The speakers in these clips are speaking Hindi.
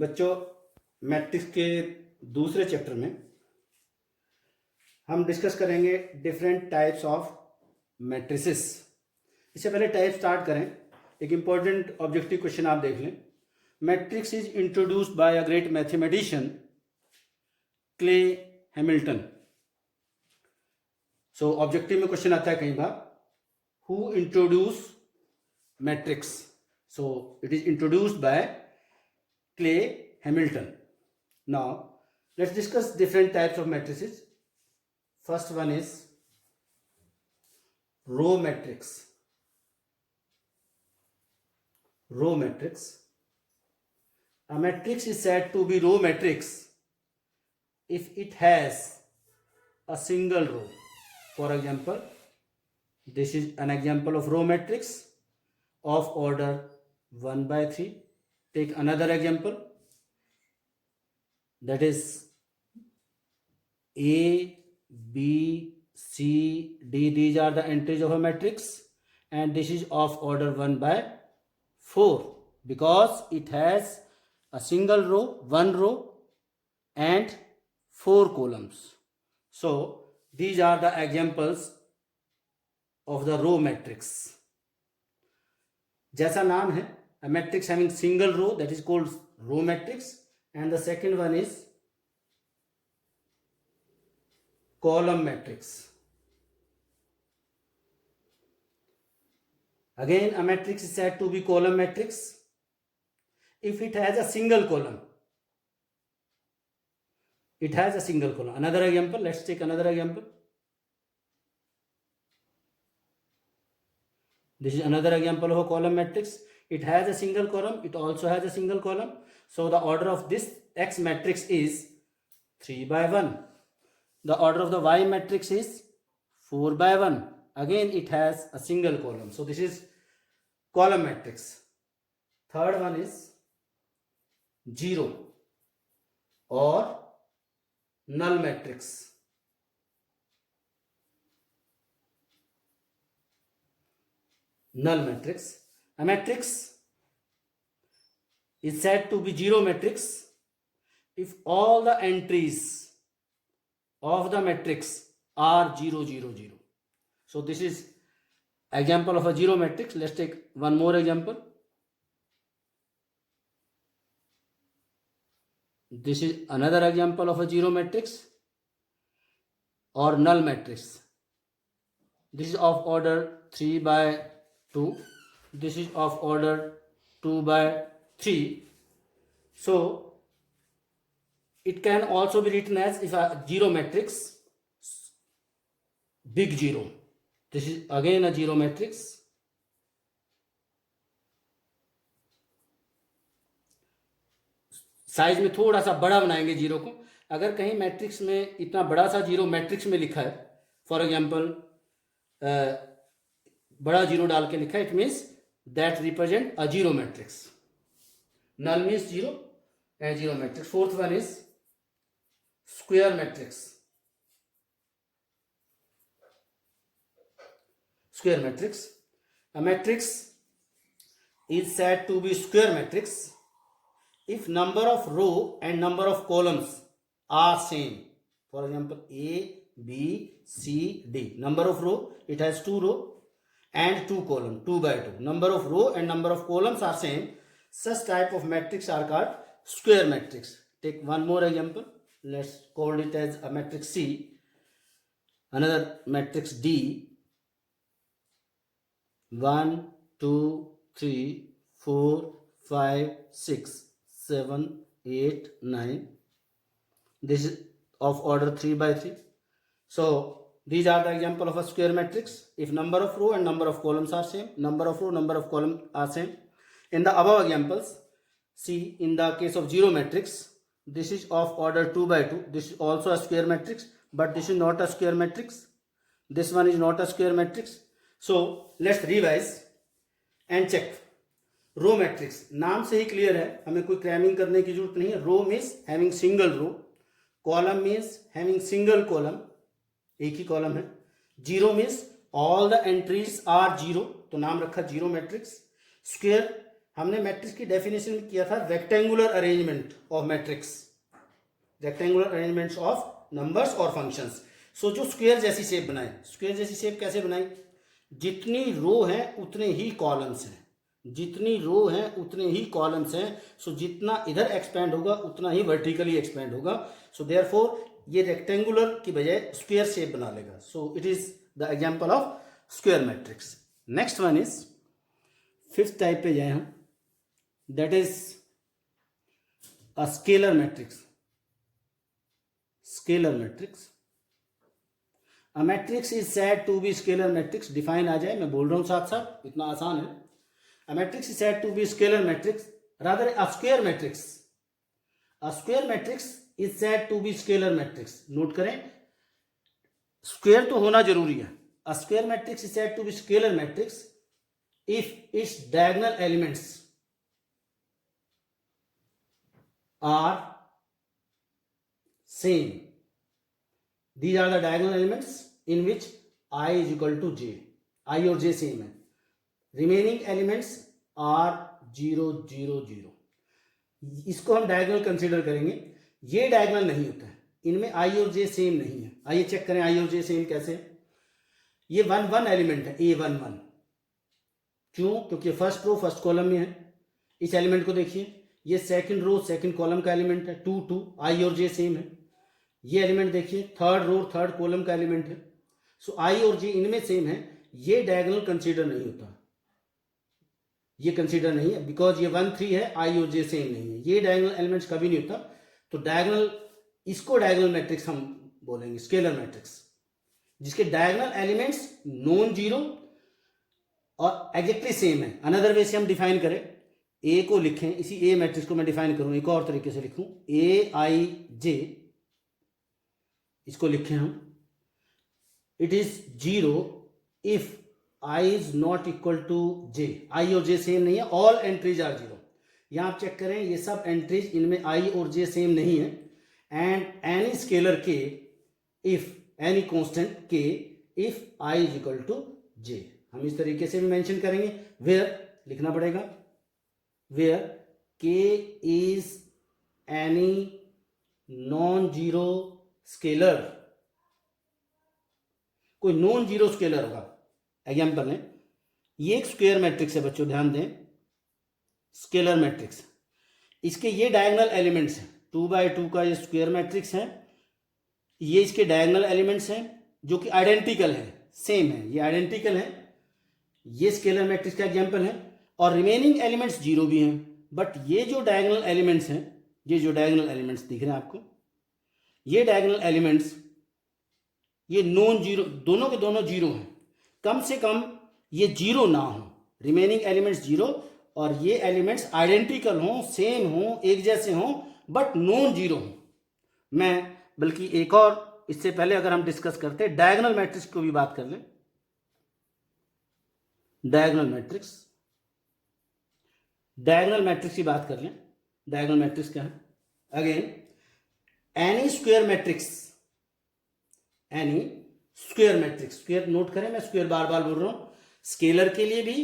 बच्चों, मैट्रिक्स के दूसरे चैप्टर में हम डिस्कस करेंगे डिफरेंट टाइप्स ऑफ मैट्रिसेस। इससे पहले टाइप स्टार्ट करें, एक इंपॉर्टेंट ऑब्जेक्टिव क्वेश्चन आप देख लें। Matrix is introduced by a great mathematician Cayley Hamilton. So objective में क्वेश्चन आता है कई बार, who introduce matrix. So it is introduced by Cayley Hamilton. Now let's discuss different types of matrices. First one is row matrix. Row matrix. A matrix is said to be row matrix if it has a single row. For example, this is an example of row matrix of order 1 by 3. Take another example, that is A, B, C, D. These are the entries of a matrix, and this is of order 1 by 4 because it has a single row, one row and 4 columns. So these are the examples of the row matrix. जैसा नाम है, a matrix having single row, that is called row matrix, and the second one is column matrix. Again, a matrix is said to be column matrix if it has a single column. It has a single column. Another example, let's take another example. This is another example of a column matrix. It has a single column, it also has a single column. So the order of this X matrix is 3 by 1. The order of the Y matrix is 4 by 1. Again, it has a single column. So this is column matrix. Third one is 0 or null matrix. Null matrix. A matrix is said to be zero matrix if all the entries of the matrix are 0, 0, 0. So this is example of a zero matrix. Let's take one more example. This is another example of a zero matrix or null matrix. This is of order 3 by 2. This is of order 2 by 3. So it can also be written as if a zero matrix, big zero. This is again a zero matrix. Size में थोड़ा सा बड़ा बनाएंगे जीरो को. अगर कहीं मैट्रिक्स में इतना बड़ा सा जीरो मैट्रिक्स में लिखा है, फॉर एग्जांपल बड़ा जीरो डाल के लिखा है, it means that represent a zero matrix. Null means zero and zero matrix. Fourth one is square matrix. Square matrix. A matrix is said to be square matrix if number of row and number of columns are same. For example, A, B, C, D. Number of row, it has 2 row and 2 column, 2 by 2. Number of row and number of columns are same. Such type of matrix are called square matrix. Take one more example. Let's call it as a matrix C. Another matrix D. 1, 2, 3, 4, 5, 6, 7, 8, 9. This is of order 3 by 3. So these are the example of a square matrix if number of row and number of columns are same. Number of row, number of column are same. In the above examples, see, in the case of zero matrix, this is of order 2 by 2. This is also a square matrix, but this is not a square matrix. This one is not a square matrix. So let's revise and check. Row matrix नाम से ही क्लियर है, हमें कोई क्रैमिंग करने की जरूरत नहीं है. Row means having single row, column means having single column, एक ही कॉलम है. Zero means all the entries are zero, तो नाम रखा जीरो मैट्रिक्स. स्क्वायर हमने मैट्रिक्स की डेफिनेशन किया था rectangular arrangement of matrix, rectangular arrangements of numbers और फंक्शंस। सो जो स्क्वायर जैसी शेप बनाए, स्क्वायर जैसी शेप कैसे बनाई, जितनी रो है उतने ही कॉलम्स हैं, जितनी रो है उतने ही कॉलम्स हैं। सो जितना इधर एक्सपेंड होगा उतना ही वर्टिकली एक्सपेंड होगा। सो देयरफॉर ये रेक्टेंगुलर की बजाय स्क्वायर शेप बना लेगा। So it is the example of square matrix. Next one is fifth type पे जाए हम, that is a scalar matrix. Scalar matrix, a matrix is said to be scalar matrix. Define आ जाए, मैं बोल रहा हूं साथ साथ, इतना आसान है। A matrix is said to be scalar matrix, rather a square matrix, a square matrix is said to be scalar matrix. Note करें, स्क्वायर तो होना जरूरी है। A square matrix is said to be scalar matrix if its diagonal elements are same. These are the diagonal elements in which I is equal to j, I और j same है। remaining elements are 0 0 0। इसको हम डायगोनल कंसीडर करेंगे। ये डायगोनल नहीं होता है, इनमें I और j सेम नहीं है। आइए चेक करें I और j सेम कैसे। ये 1 1 एलिमेंट है, A11, क्यों? क्योंकि फर्स्ट रो फर्स्ट कॉलम में है। इस एलिमेंट को देखिए, ये सेकंड रो सेकंड कॉलम का एलिमेंट है, 2 2, आई और जे सेम है। ये एलिमेंट देखिए, थर्ड रो थर्ड कॉलम का एलिमेंट है। सो आई और जे इनमें सेम है। ये डायगोनल कंसीडर नहीं होता, ये कंसीडर नहीं है, बिकॉज ये 1 3 है, आई और जे सेम नहीं है। ये डायगोनल एलिमेंट्स कभी नहीं होता। तो डायगोनल, इसको डायगोनल मैट्रिक्स हम बोलेंगे, स्केलर मैट्रिक्स, जिसके डायगोनल एलिमेंट्स नॉन जीरो और एग्जैक्टली सेम है। अनदर वे से हम डिफाइन करें, ए को लिखें, इसी ए मैट्रिक्स को मैं डिफाइन करूं, एक और तरीके से लिखूं, ए आई जे, इसको लिखें हम, it is zero if I is not equal to J. I और जे सेम नहीं है, ऑल एंट्रीज आर जीरो। यहां आप चेक करें, ये सब एंट्रीज, इनमें आई और जे सेम नहीं है। And any scalar K if any constant K if I is equal to J. हम इस तरीके से भी मेंशन करेंगे, वेयर लिखना पड़ेगा, वेयर के is any non zero scalar. कोई नॉन जीरो स्केलर होगा। एग्जांपल है, ये एक स्क्वायर मैट्रिक्स है बच्चों, ध्यान दें, स्केलर मैट्रिक्स, इसके ये डायगोनल एलिमेंट्स हैं, 2 by 2 का ये स्क्वायर मैट्रिक्स है। ये इसके डायगोनल एलिमेंट्स हैं जो कि आइडेंटिकल है, सेम है, ये आइडेंटिकल है। ये स्केलर मैट्रिक्स का एग्जांपल है। और रिमेनिंग एलिमेंट्स जीरो भी हैं। बट ये जो डायगोनल एलिमेंट्स हैं, ये जो डायगोनल एलिमेंट्स दिख रहे हैं आपको, ये डायगोनल एलिमेंट्स ये नॉन जीरो, दोनों के दोनों जीरो हैं। कम से कम ये जीरो ना हो, रिमेनिंग एलिमेंट्स जीरो, और ये एलिमेंट्स आइडेंटिकल हों, सेम हों, एक जैसे हों, बट नॉन जीरो हों। मैं बल्कि एक और, इससे पहले अगर हम डिस्कस करते हैं डायगोनल मैट्रिक्स को भी बात कर लें। डायगोनल मैट्रिक्स, डायगोनल मैट्रिक्स की बात कर लें। डायगोनल मैट्रिक्स क्या है? Again, any square matrix, any square matrix, square note करें, मैं स्क्वायर बार बार बोल रहा हूं, स्केलर के लिए भी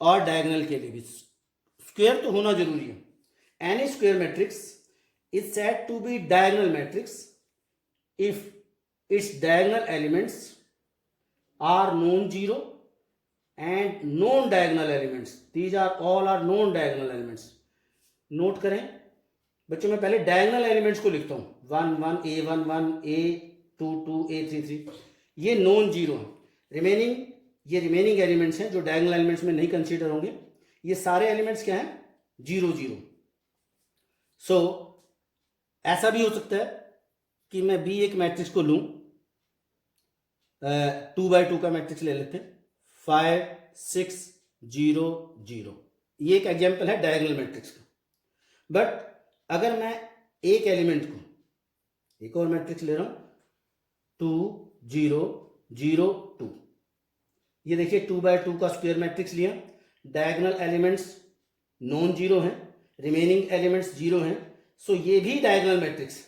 और डायगोनल के लिए भी स्क्वायर तो होना जरूरी है। Any square matrix is said to be diagonal matrix if its diagonal elements are non zero and known diagonal elements, these are all are known diagonal elements। Note करें बच्चों, मैं पहले डायगोनल एलिमेंट्स को लिखता हूं, 1 1 A11 A22 A33, ये नॉन जीरो है। रिमेनिंग, ये रिमेनिंग एलिमेंट्स हैं जो डायगोनल एलिमेंट्स में नहीं कंसीडर होंगे। ये सारे एलिमेंट्स क्या हैं? 0 0। सो ऐसा भी हो सकता है कि मैं भी एक मैट्रिक्स को लूं, 2 by 2 का मैट्रिक्स ले लेते हैं, 5 6 0 0। ये एक एग्जाम्पल है डायगोनल मैट्रिक्स का। बट अगर मैं एक एलिमेंट को, एक और मैट्रिक्स ले रहा हूं, 2 0 0 2, ये देखिए 2 by 2 का स्क्वायर मैट्रिक्स लिया, डायगोनल एलिमेंट्स नॉन जीरो हैं, रिमेनिंग एलिमेंट्स जीरो हैं। सो ये भी डायगोनल मैट्रिक्स,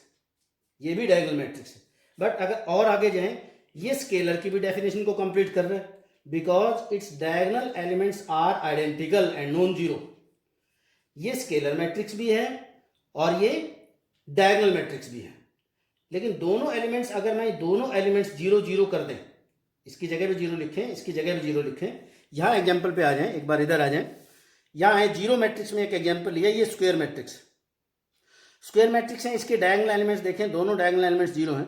ये भी डायगोनल मैट्रिक्स है। बट अगर और आगे जाएं, ये स्केलर की भी डेफिनेशन को कंप्लीट कर रहे हैं, because its diagonal elements are identical and non zero. ये स्केलर मैट्रिक्स भी है और ये डायगोनल मैट्रिक्स भी है। लेकिन दोनों एलिमेंट्स, अगर मैं दोनों एलिमेंट्स 0 0 कर दें, इसकी जगह पे 0 लिखें, इसकी जगह पे 0 लिखें, यहाँ एग्जाम्पल पे आ जाएं, एक बार इधर आ जाएं। यहाँ है 0 मैट्रिक्स में एक एग्जाम्पल लिया, ये स्क्वायर मैट्रिक्स। स्क्वायर मैट्रिक्स है, इसके डायगोनल एलिमेंट्स देखें, दोनों डायगोनल एलिमेंट्स 0 हैं,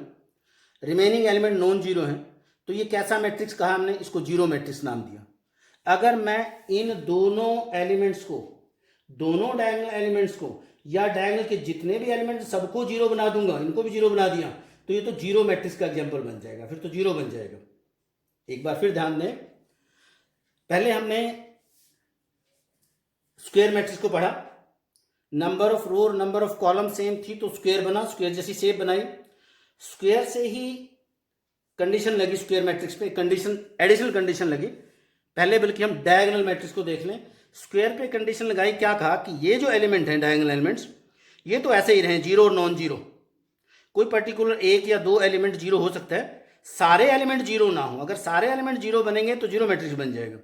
रिमेनिंग एलिमेंट नॉन जीरो हैं। तो ये कैसा मैट्रिक्स कहा हमने? इसको जीरो मैट्रिक्स नाम दिया। अगर मैं इन दोनों एलिमेंट्स को, दोनों डायगोनल एलिमेंट्स को या डायगोनल के जितने भी एलिमेंट सबको जीरो बना दूंगा, इनको भी जीरो बना दिया, तो ये तो जीरो मैट्रिक्स का एग्जाम्पल बन जाएगा, फिर तो जीरो बन जाएगा। एक बार फिर ध्यान दें, पहले हमने स्क्वायर मैट्रिक्स को पढ़ा, नंबर ऑफ रो और नंबर ऑफ कॉलम सेम थी तो स्क्वायर बना, स्क्वायर जैसी शेप बनाई। स्क्वायर से ही कंडीशन लगी स्क्वायर मैट्रिक्स पे, कंडीशन एडिशनल कंडीशन लगी पहले, बल्कि हम डायगोनल मैट्रिक्स को देख लें। स्क्वायर पे कंडीशन लगाई, क्या कहा कि ये जो एलिमेंट हैं डायगोनल एलिमेंट्स, ये तो ऐसे ही रहे, जीरो और नॉन जीरो, कोई पर्टिकुलर एक या दो एलिमेंट जीरो हो सकता है, सारे एलिमेंट जीरो ना हो। अगर सारे एलिमेंट जीरो बनेंगे तो जीरो मैट्रिक्स बन जाएगा।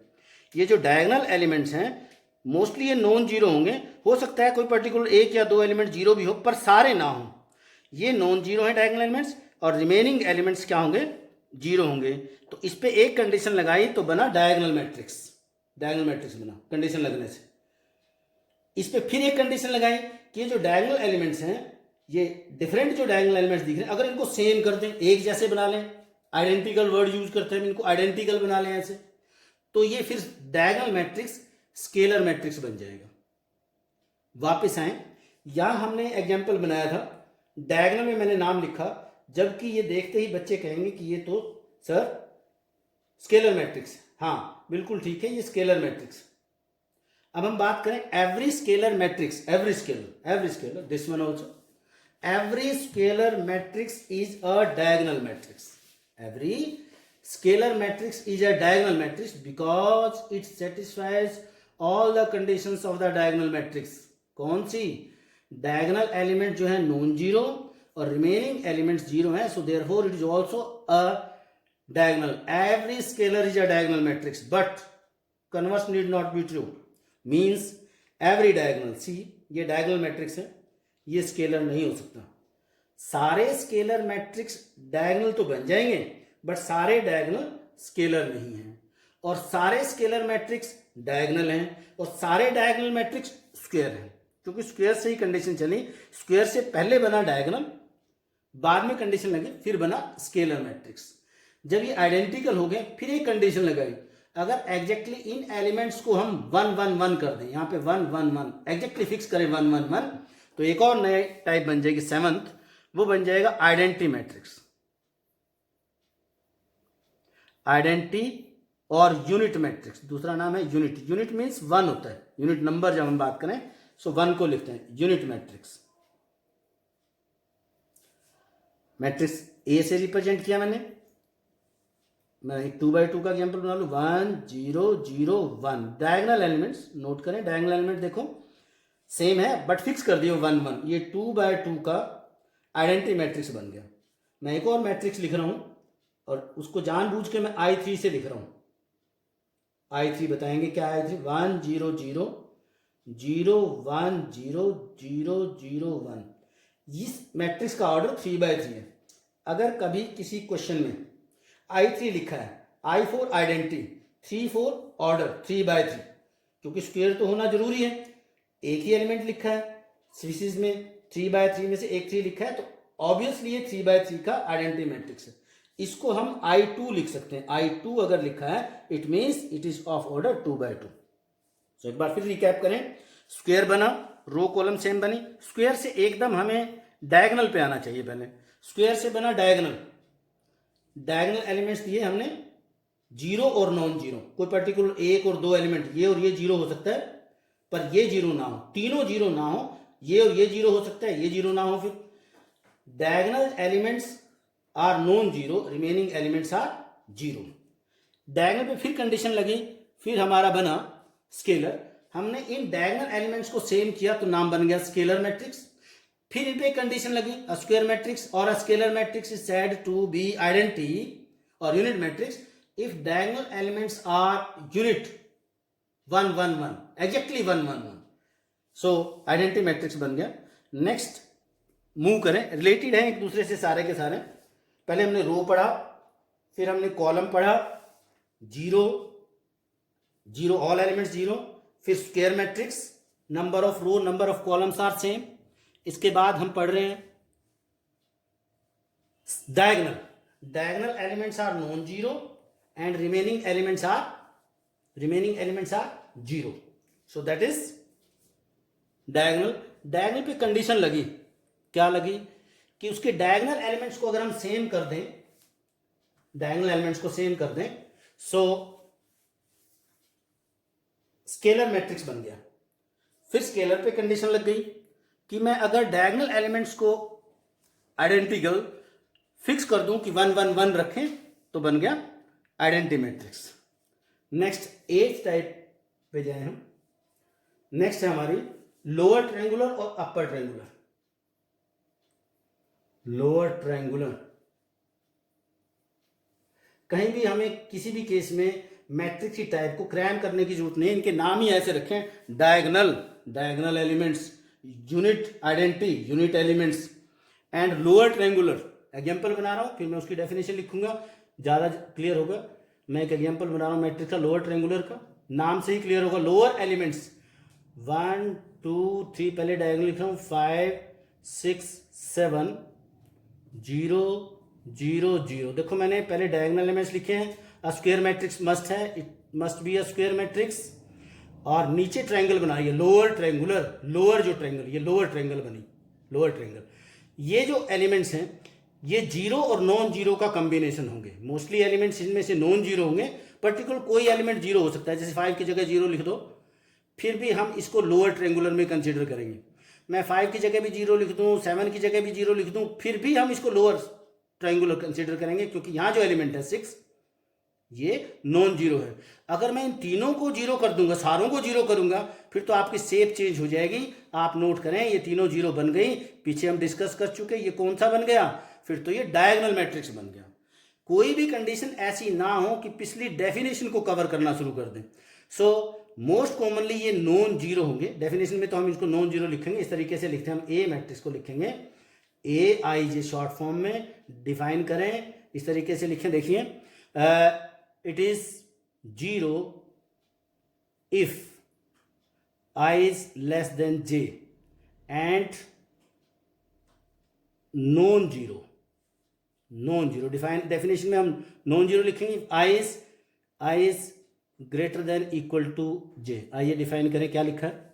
ये जो डायगोनल एलिमेंट्स हैं मोस्टली ये नॉन जीरो होंगे, हो सकता है कोई पर्टिकुलर एक या दो एलिमेंट जीरो भी हो, पर सारे ना हो। ये नॉन जीरो है डायगोनल एलिमेंट्स, और रिमेनिंग एलिमेंट्स क्या होंगे? जीरो होंगे। तो इस पे एक कंडीशन लगाई तो बना डायगोनल मैट्रिक्स, डायगोनल मैट्रिक्स बना कंडीशन लगने से। इस पे फिर एक कंडीशन लगाई कि ये जो डायगोनल एलिमेंट्स हैं, ये डिफरेंट जो डायगोनल एलिमेंट्स दिख रहे हैं, अगर इनको सेम कर दें, एक जैसे बना लें, आइडेंटिकल वर्ड यूज करते हैं, इनको आइडेंटिकल बना लें ऐसे, तो ये फिर डायगोनल मैट्रिक्स स्केलर मैट्रिक्स बन जाएगा। वापस आए, यहां हमने एग्जाम्पल बनाया था, डायगोनल में मैंने नाम लिखा, जबकि ये देखते ही बच्चे कहेंगे कि ये तो सर स्केलर मैट्रिक्स। हाँ बिल्कुल ठीक है, ये स्केलर मैट्रिक्स। अब हम बात करें every scalar matrix, every scalar, this one also, every scalar matrix is a diagonal matrix. Every scalar matrix is a diagonal matrix because it satisfies all the conditions of the diagonal matrix. कौन सी? डायगोनल एलिमेंट जो है नॉन जीरो और रिमेनिंग एलिमेंट्स जीरो हैं, so therefore it is also a diagonal. Every scalar is a diagonal matrix, but converse need not be true, means every diagonal. सी, ये डायगोनल मैट्रिक्स है, ये स्केलर नहीं हो सकता। सारे स्केलर मैट्रिक्स डायगोनल तो बन जाएंगे, बट सारे डायगोनल स्केलर नहीं हैं। और सारे स्केलर मैट्रिक्स डायगोनल हैं, और सारे डायगोनल मैट्रिक्स स्क्वायर हैं, क्योंकि स्क्वायर से ही कंडीशन चली। स्क्वायर से पहले बना डायगोनल, बाद में कंडीशन लगी, फिर बना स्केलर मैट्रिक्स। जब ये आइडेंटिकल हो गए, फिर एक कंडीशन लगाई, अगर एग्जैक्टली इन एलिमेंट्स को हम 1 1 1 कर दें, यहाँ पे 1 1 1 एग्जैक्टली फिक्स करें 1 1 1, तो एक और नए टाइप बन जाएगी, सेवंथ, वो बन जाएगा आइडेंटिटी मैट्रिक्स। आइडेंटिटी और यूनिट मैट्रिक्स, दूसरा नाम है यूनिट। यूनिट मीन्स 1 होता है, यूनिट नंबर जब हम बात करें, सो 1 को लिखते हैं यूनिट मैट्रिक्स। मैट्रिक्स ए से रिप्रेजेंट किया मैंने, मैं 2 by 2 का एग्जाम्पल बना लूँ, 1 0 0 1। डायगोनल एलिमेंट्स नोट करें, डायगोनल एलिमेंट देखो सेम है, बट फिक्स कर दिए 1 1, ये 2 by 2 का आइडेंटिटी मैट्रिक्स बन गया। मैं एक और मैट्रिक्स लिख रहा हूं, और उसको जानबूझ के मैं I3 से लिख रहा हूं। I3 बताएंगे क्या है? I3 1 0 0 0 1 0 0 0 1। इस मैट्रिक्स का ऑर्डर 3 by 3 है। अगर कभी किसी क्वेश्चन में I3 लिखा है, I4 आइडेंटिटी, 3 4 ऑर्डर 3 by 3, क्योंकि स्क्वायर तो होना जरूरी है, एक ही एलिमेंट लिखा है स्पीसीज में, 3 by 3 में से एक 3 लिखा है, तो ऑब्वियसली ये 3 by 3 का आइडेंटिटी मैट्रिक्स है। इसको हम I2 लिख सकते हैं। I2 अगर लिखा है, it means it is of order 2 by 2। तो एक बार फिर रिकैप करें, स्क्वायर बना, रो कॉलम सेम बनी। स्क्वायर से एकदम हमें डायगोनल पे आना चाहिए। पहले स्क्वायर से बना डायगोनल, डायगोनल एलिमेंट्स दिए हमने जीरो और नॉन जीरो, कोई पर्टिकुलर एक और दो एलिमेंट, ये और ये जीरो हो सकता है, पर ये जीरो ना हो, तीनों जीरो ना हो, ये और ये जीरो हो सकता है, ये जीरो ना हो। फिर diagonal elements are non zero, remaining elements are zero. Diagonal पे फिर कंडीशन लगी, फिर हमारा बना स्केलर। हमने इन डायगोनल एलिमेंट्स को सेम किया तो नाम बन गया स्केलर मैट्रिक्स। फिर इन पे कंडीशन लगी, अ स्क्वायर मैट्रिक्स और a scalar matrix is said to be identity और unit matrix if diagonal elements are unit 1 1 1, exactly 1 1 1। So identity matrix बन गया। नेक्स्ट मूव करें, रिलेटेड है एक दूसरे से सारे के सारे। पहले हमने रो पढ़ा, फिर हमने कॉलम पढ़ा, zero zero all elements zero, फिर square matrix, number of row number of columns are same. इसके बाद हम पढ़ रहे हैं diagonal, diagonal elements are non zero and remaining elements are zero. So that is diagonal. Diagonal पे कंडीशन लगी, क्या लगी कि उसके डायगोनल एलिमेंट्स को अगर हम सेम कर दें, डायगोनल एलिमेंट्स को सेम कर दें, सो स्केलर मैट्रिक्स बन गया। फिर स्केलर पे कंडीशन लग गई कि मैं अगर डायगोनल एलिमेंट्स को आइडेंटिकल फिक्स कर दूं कि 1 1 1 रखें तो बन गया identity matrix. Next 8th type पे जाए हम। नेक्स्ट है हमारी लोअर ट्रायंगुलर और अपर ट्रायंगुलर। लोअर ट्रायंगुलर, कहीं भी हमें किसी भी केस में मैट्रिक्स की टाइप को क्रैम करने की जरूरत नहीं, इनके नाम ही ऐसे रखें, diagonal, diagonal elements, unit identity, unit elements, and lower triangular. Example बना रहा हूं, फिर मैं उसकी डेफिनेशन लिखूंगा, ज्यादा क्लियर होगा। मैं एक एग्जांपल बना रहा हूं मैट्रिक्स का लोअर ट्रायंगुलर का, नाम से ही क्लियर होगा। लोअर एलिमेंट्स 1 2 3, पहले डायगोनल लिख रहा हूं, 5 6 7 0 0 0। देखो मैंने पहले डायगोनल एलिमेंट्स लिखे हैं। अ स्क्वायर मैट्रिक्स मस्ट है, it must be a square matrix. और नीचे ट्रायंगल बना रही है लोअर ट्रायंगुलर, लोअर जो ट्रायंगल, ये लोअर ट्रायंगल बनी, लोअर ट्रायंगल। ये जो एलिमेंट्स हैं ये जीरो और नॉन जीरो का कॉम्बिनेशन होंगे। मोस्टली एलिमेंट्स इनमें से नॉन जीरो होंगे, पर्टिकुलर कोई एलिमेंट जीरो हो सकता है, जैसे 5 की जगह जीरो लिख दो, फिर भी हम इसको लोअर ट्रायंगुलर में कंसिडर करेंगे। मैं 5 की जगह भी जीरो लिख दूं, 7 की जगह भी जीरो लिख दूं, फिर भी हम इसको लोअर ट्रायंगुलर कंसिडर करेंगे, क्योंकि यहां जो एलिमेंट है 6 ये नॉन जीरो है। अगर मैं इन तीनों को जीरो कर दूंगा, सारों को जीरो करूंगा, फिर तो आपकी शेप चेंज हो जाएगी। आप नोट करें, ये तीनों जीरो बन गई, पीछे हम डिस्कस कर चुके, ये कौन सा बन गया, फिर तो ये डायगोनल मैट्रिक्स बन गया। कोई भी कंडीशन ऐसी ना हो कि पिछली डेफिनेशन को कवर करना शुरू कर दें। सो मोस्ट कॉमनली ये नॉन जीरो होंगे। डेफिनेशन में तो हम इसको नॉन जीरो लिखेंगे, इस तरीके से लिखते हैं हम, ए मैट्रिक्स को लिखेंगे AIJ शॉर्ट फॉर्म में डिफाइन करें, इस तरीके से लिखें। देखिए, it is 0 if I is less than j and non zero define, definition में हम नॉन जीरो लिखेंगे, I is greater than equal to j। आइए डिफाइन करें, क्या लिखा है।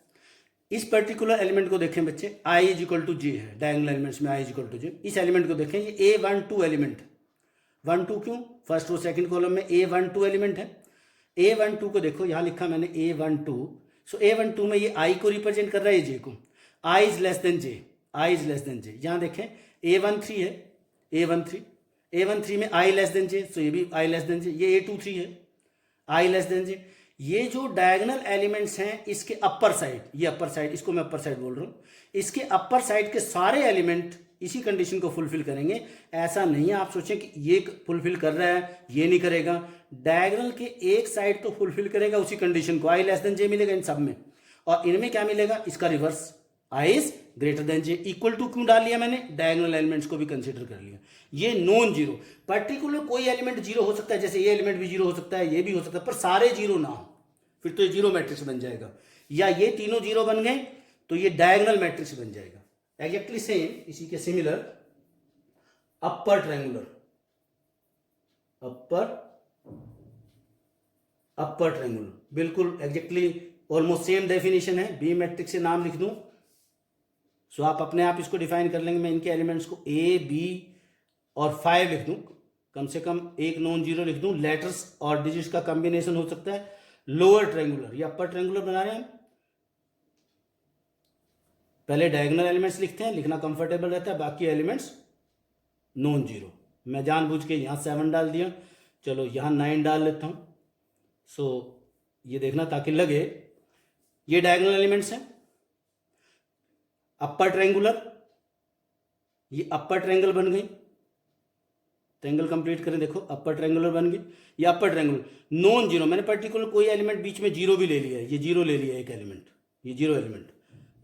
इस पर्टिकुलर एलिमेंट को देखें बच्चे, I is equal to j है, डायगोनल एलिमेंट्स में I is equal to j। इस एलिमेंट को देखें, ये A12 एलिमेंट, 1 2 क्यों, फर्स्ट और सेकंड कॉलम में A12 एलिमेंट है। A12 को देखो, यहां लिखा मैंने A12, सो A12 में ये I को रिप्रेजेंट कर रहा है, J को। I is less than J, I is less than J। यहां देखें A13 है, A13 में I लेस देन J, सो ये भी I लेस देन J। ये A23 है, I लेस देन J। ये जो डायगोनल एलिमेंट्स हैं इसके अपर साइड, ये अपर साइड, इसको मैं अपर साइड बोल रहा हूं, इसके अपर साइड के सारे एलिमेंट इसी कंडीशन को फुलफिल करेंगे। ऐसा नहीं है आप सोचें कि ये फुलफिल कर रहा है ये नहीं करेगा, डायगोनल के एक साइड तो फुलफिल करेगा उसी कंडीशन को, I लेस देन J मिलेगा इन सब में, और इनमें क्या मिलेगा, इसका reverse, I is greater than J। Equal to क्यों डाल लिया मैंने, डायगोनल एलिमेंट्स को भी कंसिडर कर लिया। ये नॉन जीरो, पर्टिकुलर कोई एलिमेंट जीरो हो सकता है, जैसे ये एलिमेंट भी जीरो हो सकता है, ये भी हो सकता है, पर सारे जीरो ना हो, फिर तो ये जीरो मैट्रिक्स बन जाएगा। या ये तीनों जीरो बन गए तो ये डायगोनल मैट्रिक्स बन जाएगा। एग्जैक्टली सेम, इसी के similar upper triangular, upper triangular बिल्कुल एग्जैक्टली ऑलमोस्ट सेम डेफिनेशन है। बी मैट्रिक्स से नाम लिख दूं, सो आप अपने आप इसको डिफाइन कर लेंगे। मैं इनके एलिमेंट्स को A B और 5 लिख दूं, कम से कम एक नॉन जीरो लिख दूं, लेटर्स और डिजिट्स का कॉम्बिनेशन हो सकता है। लोअर ट्रायंगुलर या अपर ट्रायंगुलर बना रहे हैं हम, पहले डायगोनल एलिमेंट्स लिखते हैं, लिखना कंफर्टेबल रहता है, बाकी एलिमेंट्स नॉन जीरो। मैं जानबूझ के यहाँ 7 डाल दिया, चलो यहाँ 9 डाल लेता हूँ। सो ये देखना ताकि लगे ये डायगोनल एलिमेंट्स हैं। अपर ट्रायंगुलर, ये अपर ट्रायंगल बन गई, ट्रायंगल कंप्लीट करें, देखो अपर ट्रायंगुलर बन गई। ये अपर ट्रायंगुलर नॉन जीरो, मैंने पर्टिकुलर कोई एलिमेंट बीच में जीरो भी ले लिया है, ये जीरो ले लिया एक एलिमेंट, ये जीरो एलिमेंट,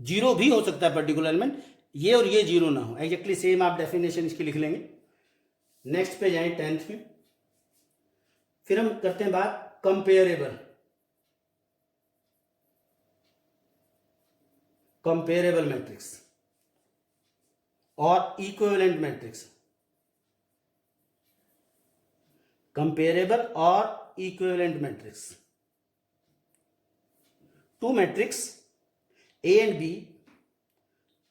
जीरो भी हो सकता है पर्टिकुलर एलिमेंट, ये और ये जीरो ना हो। एग्जैक्टली सेम आप डेफिनेशन इसकी लिख लेंगे। नेक्स्ट पे जाएं 10th में। फिर हम करते हैं बात कंपेरेबल। कंपेरेबल मैट्रिक्स और इक्विवेलेंट मैट्रिक्स। कंपेरेबल और equivalent matrix. Two matrix A and B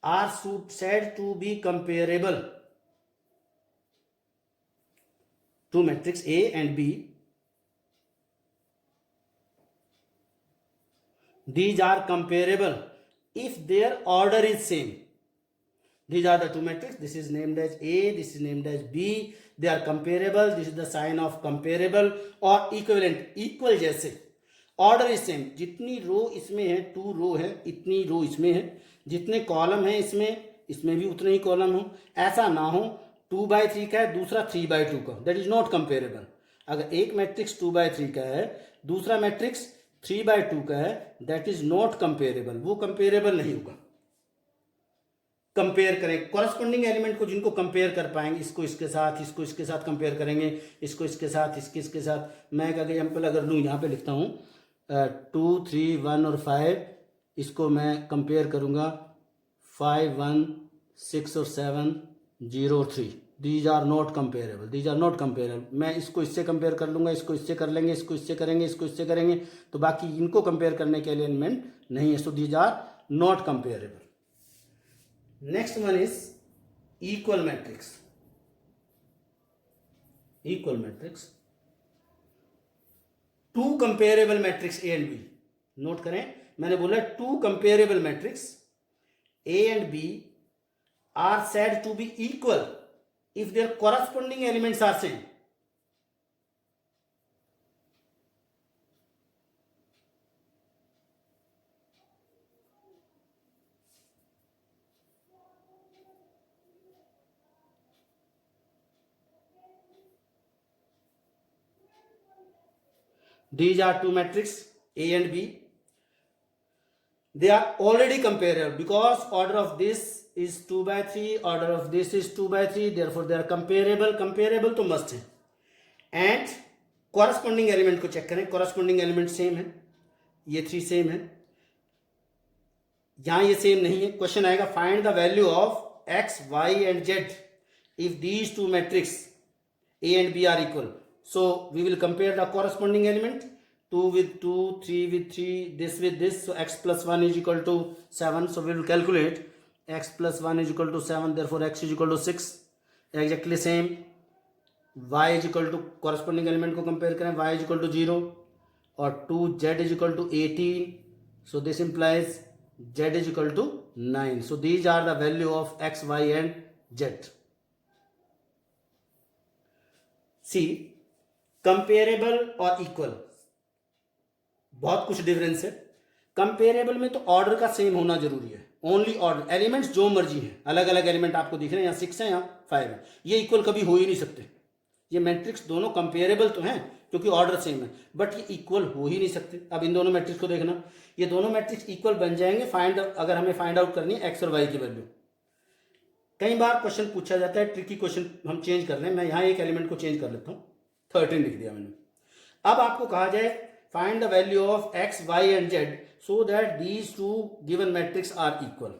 are said to be comparable. Two matrix A and B, these are comparable if their order is same. These are the two matrices. This is named as A, this is named as B. They are comparable. This is the sign of comparable or equivalent. Equal जैसे ऑर्डर इज सेम, जितनी रो इसमें है 2 रो है, इतनी रो इसमें है, जितने कॉलम है इसमें भी उतने ही कॉलम हो। ऐसा ना हो 2/3 का है दूसरा 3/2 का, दैट इज नॉट कंपेरेबल। अगर एक मैट्रिक्स 2/3 का है दूसरा मैट्रिक्स 3/2 का है, दैट इज नॉट कंपेरेबल, वो कंपेरेबल नहीं होगा। कंपेयर करें कॉरस्पॉन्डिंग एलिमेंट को, जिनको कंपेयर कर पाएंगे, इसको इसके साथ, इसको इसके साथ कंपेयर करेंगे, इसको इसके साथ, इसके साथ। मैं एक एग्जाम्पल अगर लूँ, यहाँ पे लिखता हूँ 2, 3, 1 और 5, इसको मैं कंपेयर करूँगा 5, 1, 6 और 7, 0 और 3। These are not comparable, these are not comparable. मैं इसको इससे कंपेयर कर लूँगा, इसको इससे कर लेंगे, इसको इससे करेंगे, इसको इससे करेंगे, तो बाकी इनको कंपेयर करने के लिए एलिमेंट नहीं है। So these are not comparable. Next one is equal matrix. Equal matrix, two comparable matrix A and B. Note करें, मैंने बोला two comparable matrix A and B are said to be equal if their corresponding elements are same. These are two matrices A and B. They are already comparable because order of this is 2/3, order of this is 2/3, therefore they are comparable. Comparable तो must है। And corresponding element को चेक करें, corresponding element सेम है, ये 3 सेम है, यहाँ ये सेम नहीं है। क्वेश्चन आएगा find the value of x, y and z if these two matrices A and B are equal. So we will compare the corresponding element, 2 with 2, 3 with 3, this with this. So x plus 1 is equal to 7. So we will calculate x plus 1 is equal to 7, therefore x is equal to 6. Exactly same. y is equal to corresponding element को compare करें, y is equal to 0 और 2z is equal to 18. So this implies z is equal to 9. So these are the value of x, y and z. See, comparable और इक्वल बहुत कुछ डिफरेंस है। कंपेरेबल में तो ऑर्डर का सेम होना जरूरी है, ओनली ऑर्डर, एलिमेंट्स जो मर्जी है, अलग अलग एलिमेंट आपको दिख रहे हैं, यहाँ 6 है, यहाँ 5 है, ये इक्वल कभी हो ही नहीं सकते। ये मैट्रिक्स दोनों कंपेरेबल तो हैं क्योंकि ऑर्डर सेम है, बट ये इक्वल हो ही नहीं सकते। अब इन दोनों मैट्रिक्स को देखना, ये दोनों मैट्रिक्स इक्वल बन जाएंगे अगर हमें फाइंड आउट करनी है एक्स और वाई की वैल्यू। कई बार क्वेश्चन पूछा जाता है, ट्रिकी क्वेश्चन, हम चेंज कर लें, मैं यहाँ एक एलिमेंट को चेंज कर लेता हूँ, 13 लिख दिया मैंने। अब आपको कहा जाए find the value of x, y and z so that these two given matrix are equal.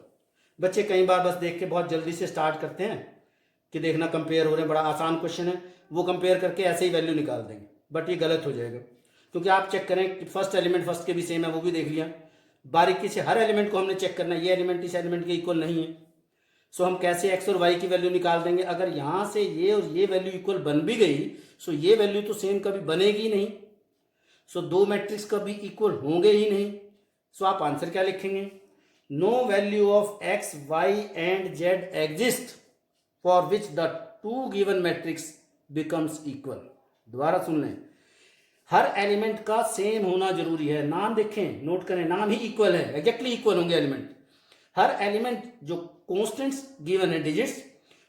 बच्चे कई बार बस देख के बहुत जल्दी से स्टार्ट करते हैं कि देखना कंपेयर हो रहे हैं, बड़ा आसान क्वेश्चन है, वो कंपेयर करके ऐसे ही वैल्यू निकाल देंगे, बट ये गलत हो जाएगा। क्योंकि आप चेक करें कि फर्स्ट एलिमेंट फर्स्ट के भी सेम है, वो भी देख लिया, बारीकी से हर एलिमेंट को हमने चेक करना है, ये एलिमेंट इस एलिमेंट के इक्वल नहीं है। सो हम कैसे एक्स और वाई की वैल्यू निकाल देंगे? अगर यहाँ से ये और ये वैल्यू इक्वल बन भी गई, सो ये वैल्यू तो सेम कभी बनेगी नहीं, सो दो मैट्रिक्स कभी इक्वल होंगे ही नहीं। सो आप आंसर क्या लिखेंगे? No value of x, y and z exist for which the two given matrix becomes equal. दोबारा सुन लें, हर एलिमेंट का सेम होना जरूरी है। नाम देखें, नोट करें, नाम ही इक्वल है, एग्जैक्टली इक्वल होंगे एलिमेंट। हर एलिमेंट जो कॉन्स्टेंट्स गिवन है, डिजिट्स,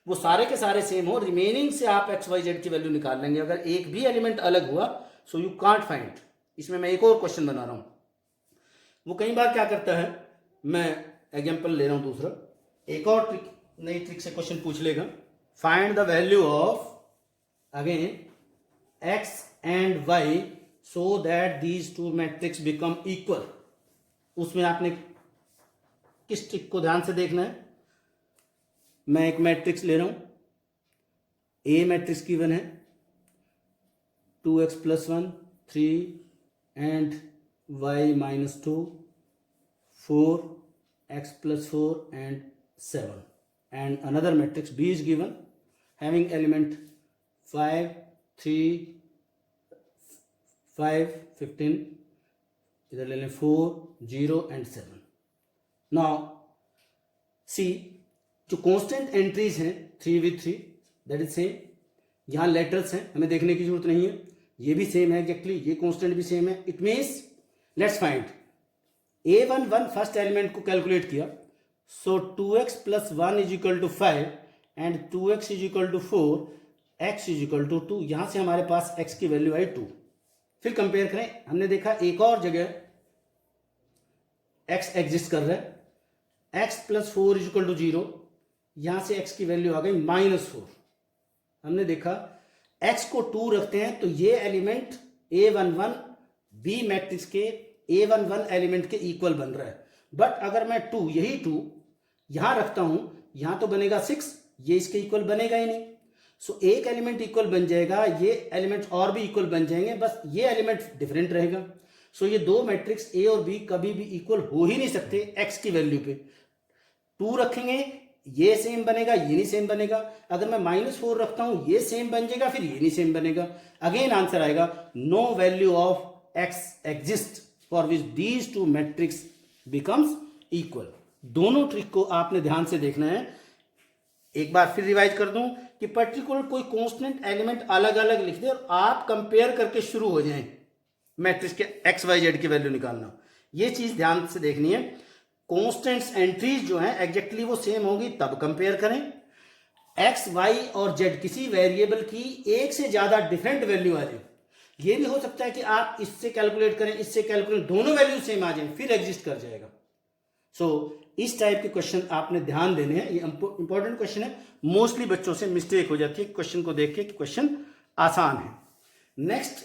वो सारे के सारे सेम हो, रिमेनिंग से आप एक्स वाई जेड की वैल्यू निकाल लेंगे। अगर एक भी एलिमेंट अलग हुआ सो यू कांट फाइंड। इसमें मैं एक और क्वेश्चन बना रहा हूं। वो कई बार क्या करता है, मैं एग्जाम्पल ले रहा हूं दूसरा, एक और ट्रिक, नई ट्रिक से क्वेश्चन पूछ लेगा। Find the value of again x and y so that these two matrix become equal. उसमें आपने किस ट्रिक को ध्यान से देखना है। मैं एक मैट्रिक्स ले रहा हूं, ए मैट्रिक्स गिवन है 2x + 1 3 and y - 2 4x + 4 and 7, and another matrix B is given having element 5 3 5 15, इधर ले लें 4 0 and 7। नाउ सी जो कांस्टेंट एंट्रीज हैं 3 with 3 दैट इज सेम, यहाँ लेटर्स हैं हमें देखने की जरूरत नहीं है, ये भी सेम है एग्जैक्टली, ये कांस्टेंट भी सेम है। It means let's find a11 first element को कैलकुलेट किया, सो 2x + 1 = 5 एंड 2x = 4, x = 2। यहां से हमारे पास x की वैल्यू आई 2। फिर कंपेयर करें, हमने देखा एक और जगह x एग्जिस्ट कर रहा है, x + 4 = 0, यहां से x की वैल्यू आ गई -4। हमने देखा x को 2 रखते हैं तो ये एलिमेंट a11 b मैट्रिक्स के a11 एलिमेंट के इक्वल बन रहा है। बट अगर मैं 2 यही 2 यहां रखता हूं, यहां तो बनेगा 6, ये इसके इक्वल बनेगा ही नहीं। सो एक एलिमेंट इक्वल बन जाएगा, ये एलिमेंट और भी इक्वल बन जाएंगे, बस ये एलिमेंट डिफरेंट रहेगा। सो ये दो मैट्रिक्स a और b कभी भी इक्वल हो ही नहीं सकते x की वैल्यू पे। 2 रखेंगे ये सेम बनेगा, ये नहीं सेम बनेगा। अगर मैं -4 रखता हूं ये सेम बन जाएगा, फिर ये नहीं सेम बनेगा। अगेन आंसर आएगा no value of x exist for which these two matrix becomes equal. दोनों ट्रिक को आपने ध्यान से देखना है। एक बार फिर रिवाइज कर दूं कि पर्टिकुलर कोई कांस्टेंट एलिमेंट अलग अलग लिख दे और आप कंपेयर करके शुरू हो जाएं मैट्रिक्स के एक्स वाई जेड की वैल्यू निकालना, ये चीज ध्यान से देखनी है। कांस्टेंट्स एंट्रीज जो हैं एग्जैक्टली वो सेम होगी तब कंपेयर करें। एक्स वाई और जेड किसी वेरिएबल की एक से ज्यादा डिफरेंट वैल्यू आ जाए, ये भी हो सकता है कि आप इससे कैलकुलेट करें इससे कैलकुलेट, दोनों वैल्यू सेम आ जाए फिर एग्जिस्ट कर जाएगा। सो इस टाइप के क्वेश्चन आपने ध्यान देने हैं, ये इंपॉर्टेंट क्वेश्चन है। मोस्टली बच्चों से मिस्टेक हो जाती है क्वेश्चन को देख के कि क्वेश्चन आसान है। नेक्स्ट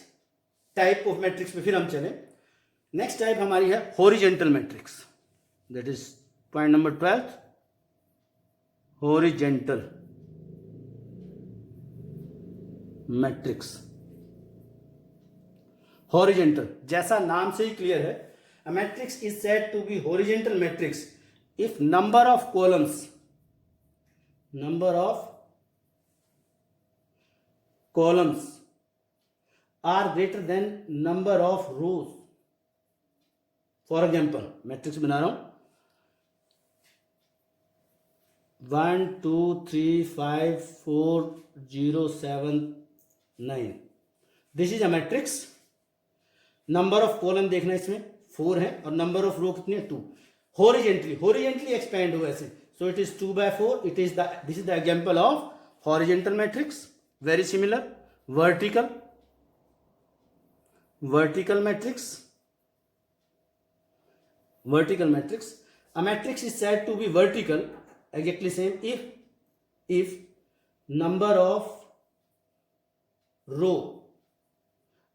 टाइप ऑफ मैट्रिक्स पे फिर हम चलें। नेक्स्ट टाइप हमारी है horizontal matrix, that is point number 12, horizontal matrix. Horizontal जैसा नाम से ही क्लियर है, a matrix is said to be horizontal matrix if number of columns are greater than number of rows। For example matrix बना रहा हूं 1 2 3 5 4 0 7 9, this is a matrix. Number of column देखना इसमें 4 है और नंबर ऑफ रो कितने 2। हॉरिजेंटली एक्सपेंड हुआ ऐसे, सो it is 2/4। This is the example of horizontal matrix. Very similar vertical matrix. A matrix is said to be vertical, exactly same if number of row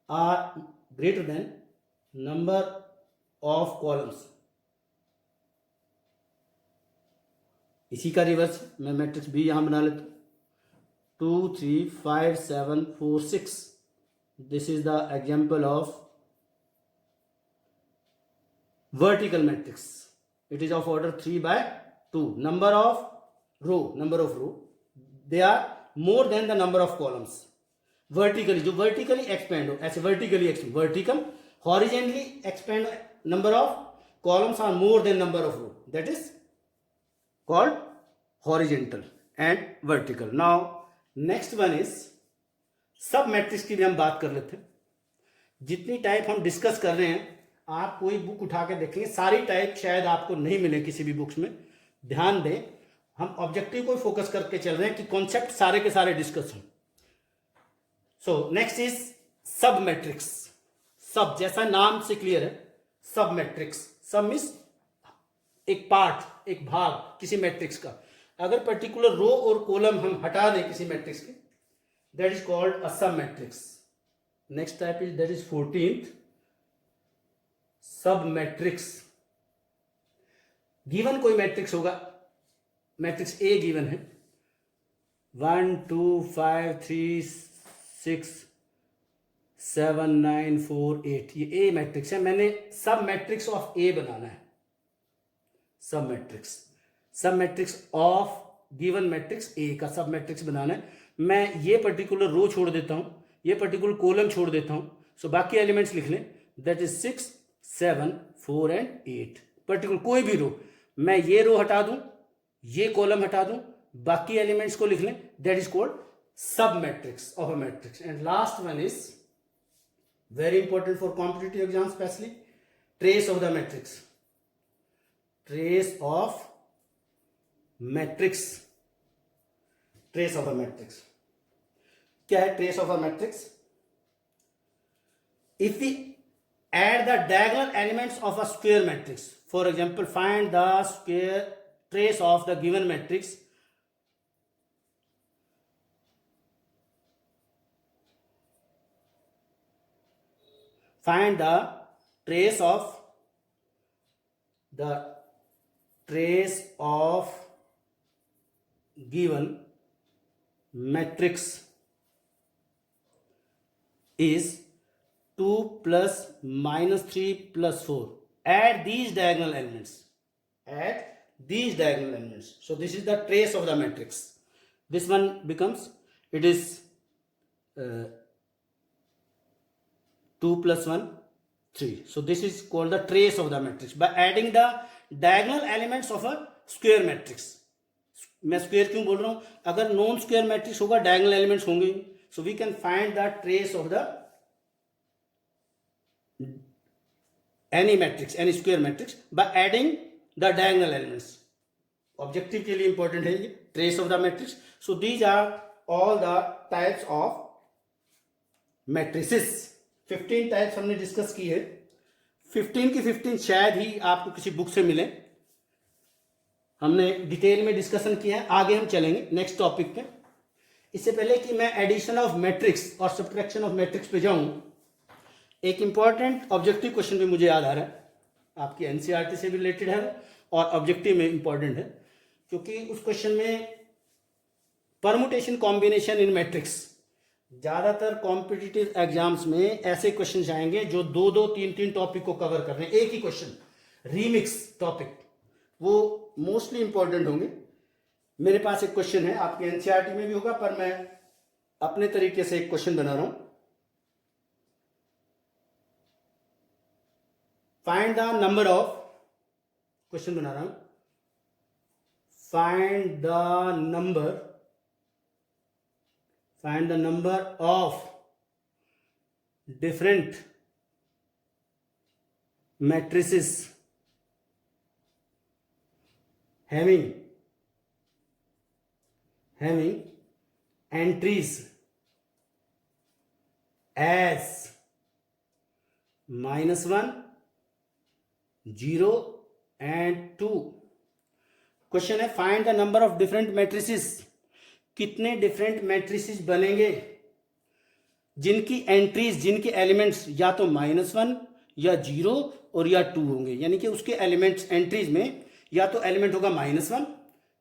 are greater than number of columns। इसी का रिवर्स मैं मैट्रिक्स भी यहां बना लेता हूं 2 3 5 7 4 6। This is the example of vertical matrix। it is of order 3/2। number of row they are more than the number of columns। vertically जो vertically expand हो ऐसे vertical horizontally expand number of columns are more than number of row, that is called horizontal and vertical। now next one is सब मैट्रिक्स की भी हम बात कर लेते हैं। जितनी टाइप हम डिस्कस कर रहे हैं आप कोई बुक उठा के देखेंगे, सारी टाइप शायद आपको नहीं मिले किसी भी बुक्स में। ध्यान दें हम ऑब्जेक्टिव को फोकस करके चल रहे हैं कि कॉन्सेप्ट सारे के सारे डिस्कस हों। सो नेक्स्ट इज सब मैट्रिक्स। सब जैसा नाम से क्लियर है, सब मैट्रिक्स। सब मीन्स एक पार्ट, एक भाग किसी मैट्रिक्स का, अगर पर्टिकुलर रो और कॉलम हम हटा दें किसी मैट्रिक्स के, दैट इज कॉल्ड अ सब matrix. Next type is that is 14th सब मैट्रिक्स. गिवन कोई मैट्रिक्स होगा, मैट्रिक्स ए गिवन है 1 2 5 3 6 7 9 4 8, ये ए मैट्रिक्स है. मैंने सब मैट्रिक्स ऑफ ए बनाना है. सब matrix of given matrix A का सब मैट्रिक्स बनाना है. मैं ये पर्टिकुलर रो छोड़ देता हूं, ये पर्टिकुलर कॉलम छोड़ देता हूं, सो बाकी एलिमेंट्स लिख लें. That is 6 7 4 and 8. पर्टिकुलर कोई भी रो, मैं ये रो हटा दूं, ये कॉलम हटा दूं, बाकी एलिमेंट्स को लिख लें. That is called sub matrix of a matrix. And last one is very important for competitive exam, specially trace of the matrix. Trace of matrix. Trace of a matrix क्या है? Trace of a matrix, if we add the diagonal elements of a square matrix. For example, find the square trace of the given matrix. Find the trace of given matrix is 2 plus minus 3 plus 4. Add these diagonal elements. So this is the trace of the matrix. This one becomes, it is 2 plus 1 3. So this is called the trace of the matrix by adding the diagonal elements of a square matrix. मैं स्क्वायर क्यों बोल रहा हूं? अगर नॉन स्क्वायर मैट्रिक्स होगा डायगोनल एलिमेंट्स होंगे. So we can find the trace of the any matrix, any square matrix by adding the diagonal elements. Objective के लिए इंपॉर्टेंट है ये trace of the matrix. So these are all the types of matrices. 15 types हमने डिस्कस की है. 15 की 15 शायद ही आपको किसी बुक से मिले. हमने डिटेल में डिस्कशन किया है. आगे हम चलेंगे नेक्स्ट टॉपिक पे. इससे पहले कि मैं एडिशन ऑफ मैट्रिक्स और सब्ट्रैक्शन ऑफ मैट्रिक्स पे जाऊं, एक इंपॉर्टेंट ऑब्जेक्टिव क्वेश्चन भी मुझे याद आ रहा है, आपकी एनसीईआरटी से भी रिलेटेड है और ऑब्जेक्टिव में इंपॉर्टेंट है, क्योंकि उस क्वेश्चन में परमुटेशन कॉम्बिनेशन इन मैट्रिक्स, ज़्यादातर कॉम्पिटिटिव एग्जाम्स में ऐसे क्वेश्चन आएंगे जो 2-2 3-3 टॉपिक को कवर कर रहे हैं. एक ही क्वेश्चन, रीमिक्स टॉपिक, वो मोस्टली इंपॉर्टेंट होंगे. मेरे पास एक क्वेश्चन है, आपके एनसीईआरटी में भी होगा, पर मैं अपने तरीके से एक क्वेश्चन बना रहा हूं. Find the number of, question बना रहा हूं, find the number of different matrices having entries as -1, 0 and 2. Question है find the number of different matrices. कितने डिफरेंट मैट्रिसेस बनेंगे जिनकी एंट्रीज, जिनके एलिमेंट्स या तो -1 या 0 और या 2 होंगे. यानी कि उसके एलिमेंट्स एंट्रीज में या तो एलिमेंट होगा -1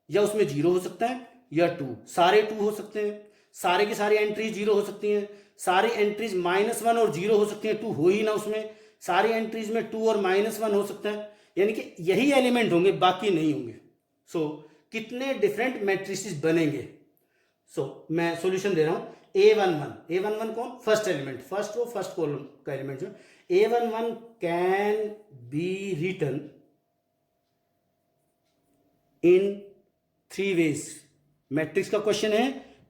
या उसमें 0 हो सकता है या 2. सारे 2 हो सकते हैं, सारे की सारी एंट्रीज 0 हो सकती हैं, सारी एंट्रीज -1 और 0 हो सकती हैं, 2 हो ही ना उसमें, सारी एंट्रीज में 2 और -1 हो सकता है. यानी कि यही एलिमेंट होंगे, बाकी नहीं होंगे. सो कितने डिफरेंट मैट्रिसेस बनेंगे. सो मैं सॉल्यूशन दे रहा हूं. A11 कौन? First element, first row first column का एलिमेंट जो A11 can be written in 3 ways. Matrix का क्वेश्चन है,